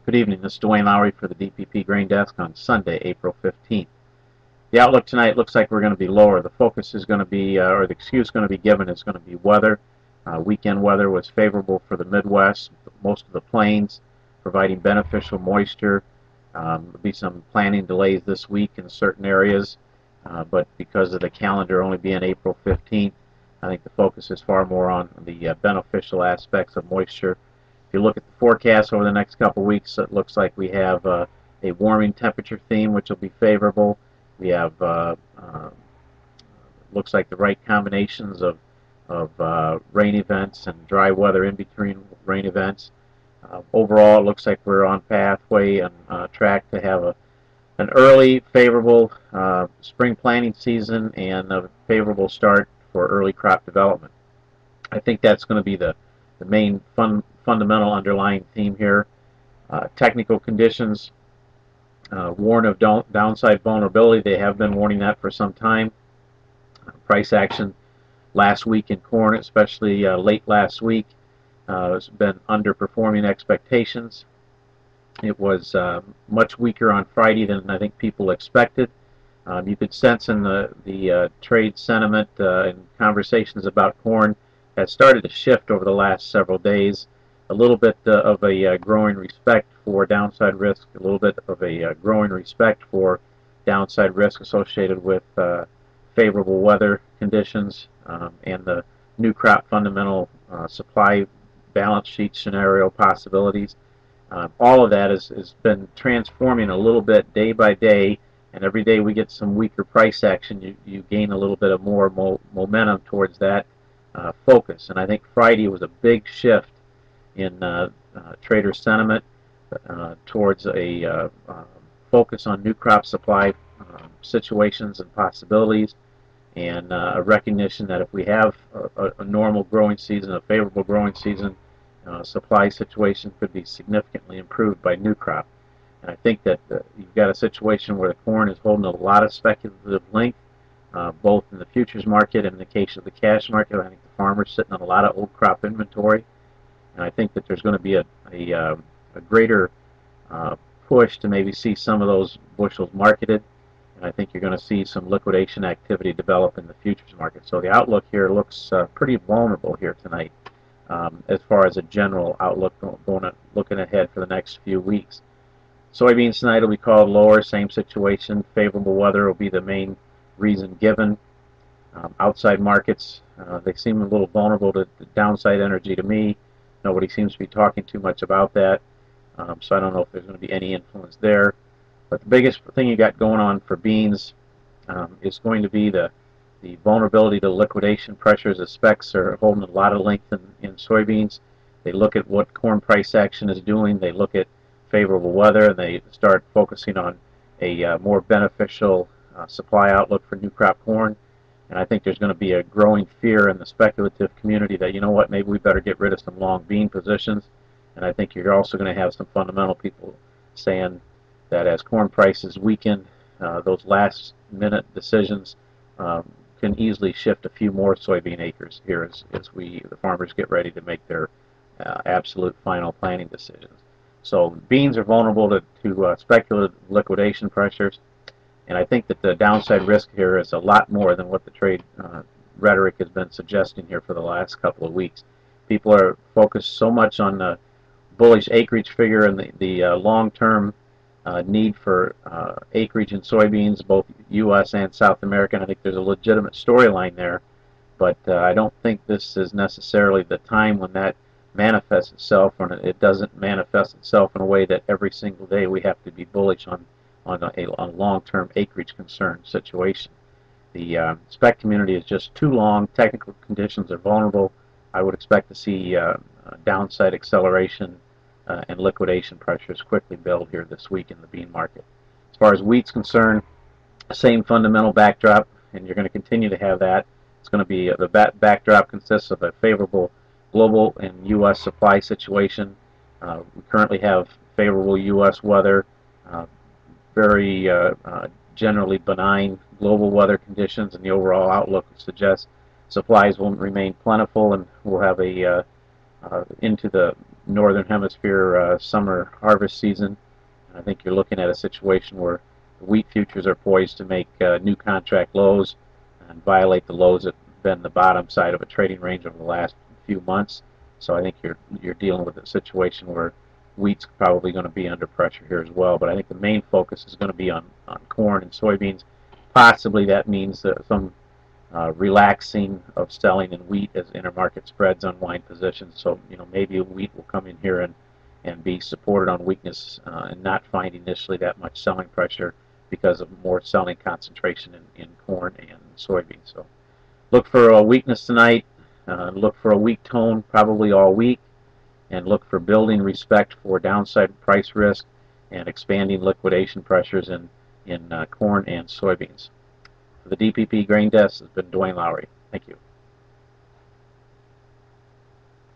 Good evening. This is Dwayne Lowry for the DPP Grain Desk on Sunday, April 15th. The outlook tonight looks like we're going to be lower. The focus is going to be, or the excuse going to be given is going to be weather. Weekend weather was favorable for the Midwest, most of the plains, providing beneficial moisture. There'll be some planting delays this week in certain areas, but because of the calendar only being April 15th, I think the focus is far more on the beneficial aspects of moisture. If you look at the forecast over the next couple of weeks, it looks like we have a warming temperature theme, which will be favorable. We have looks like the right combinations of rain events and dry weather in between rain events. Overall, it looks like we're on pathway and track to have an early favorable spring planting season and a favorable start for early crop development. I think that's going to be the main fundamental underlying theme here. Technical conditions warn of downside vulnerability. They have been warning that for some time. Price action last week in corn, especially late last week, has been underperforming expectations. It was much weaker on Friday than I think people expected. You could sense in the trade sentiment and conversations about corn has started to shift over the last several days. A little bit of a growing respect for downside risk, a little bit of a growing respect for downside risk associated with favorable weather conditions and the new crop fundamental supply balance sheet scenario possibilities. All of that has been transforming a little bit day by day, and every day we get some weaker price action, you gain a little bit of more momentum towards that focus. And I think Friday was a big shift in trader sentiment towards a focus on new crop supply situations and possibilities, and a recognition that if we have a normal growing season, a favorable growing season, supply situation could be significantly improved by new crop. And I think that you've got a situation where the corn is holding a lot of speculative length, both in the futures market and in the case of the cash market. I think the farmer's sitting on a lot of old crop inventory, and I think that there's going to be a greater push to maybe see some of those bushels marketed, and I think you're going to see some liquidation activity develop in the futures market. So the outlook here looks pretty vulnerable here tonight as far as a general outlook looking ahead for the next few weeks. Soybeans tonight will be called lower, same situation. Favorable weather will be the main reason given. Outside markets, they seem a little vulnerable to downside energy to me. Nobody seems to be talking too much about that, so I don't know if there's going to be any influence there. But the biggest thing you got going on for beans is going to be the vulnerability to liquidation pressures. The specs are holding a lot of length in soybeans. They look at what corn price action is doing. They look at favorable weather, and they start focusing on a more beneficial supply outlook for new crop corn. And I think there's going to be a growing fear in the speculative community that, you know what, maybe we better get rid of some long bean positions. And I think you're also going to have some fundamental people saying that as corn prices weaken, those last minute decisions can easily shift a few more soybean acres here as the farmers get ready to make their absolute final planting decisions. So beans are vulnerable to speculative liquidation pressures. And I think that the downside risk here is a lot more than what the trade rhetoric has been suggesting here for the last couple of weeks. People are focused so much on the bullish acreage figure and the long-term need for acreage in soybeans, both U.S. and South American. I think there's a legitimate storyline there, but I don't think this is necessarily the time when that manifests itself, and it doesn't manifest itself in a way that every single day we have to be bullish on a long-term acreage concern situation. The spec community is just too long. Technical conditions are vulnerable. I would expect to see downside acceleration and liquidation pressures quickly build here this week in the bean market. As far as wheat's concerned, same fundamental backdrop, and you're going to continue to have that. It's going to be the backdrop consists of a favorable global and U.S. supply situation. We currently have favorable U.S. weather, very generally benign global weather conditions, and the overall outlook suggests supplies will remain plentiful, and we'll have a into the northern hemisphere summer harvest season. I think you're looking at a situation where the wheat futures are poised to make new contract lows and violate the lows that have been the bottom side of a trading range over the last few months. So I think you're dealing with a situation where wheat's probably going to be under pressure here as well. But I think the main focus is going to be on corn and soybeans. Possibly that means some relaxing of selling in wheat as intermarket spreads unwind positions. So maybe wheat will come in here and be supported on weakness and not find initially that much selling pressure because of more selling concentration in corn and soybeans. So look for a weakness tonight. Look for a weak tone probably all week, and look for building respect for downside price risk and expanding liquidation pressures in corn and soybeans. For the DPP Grain Desk has been Dwayne Lowry. Thank you.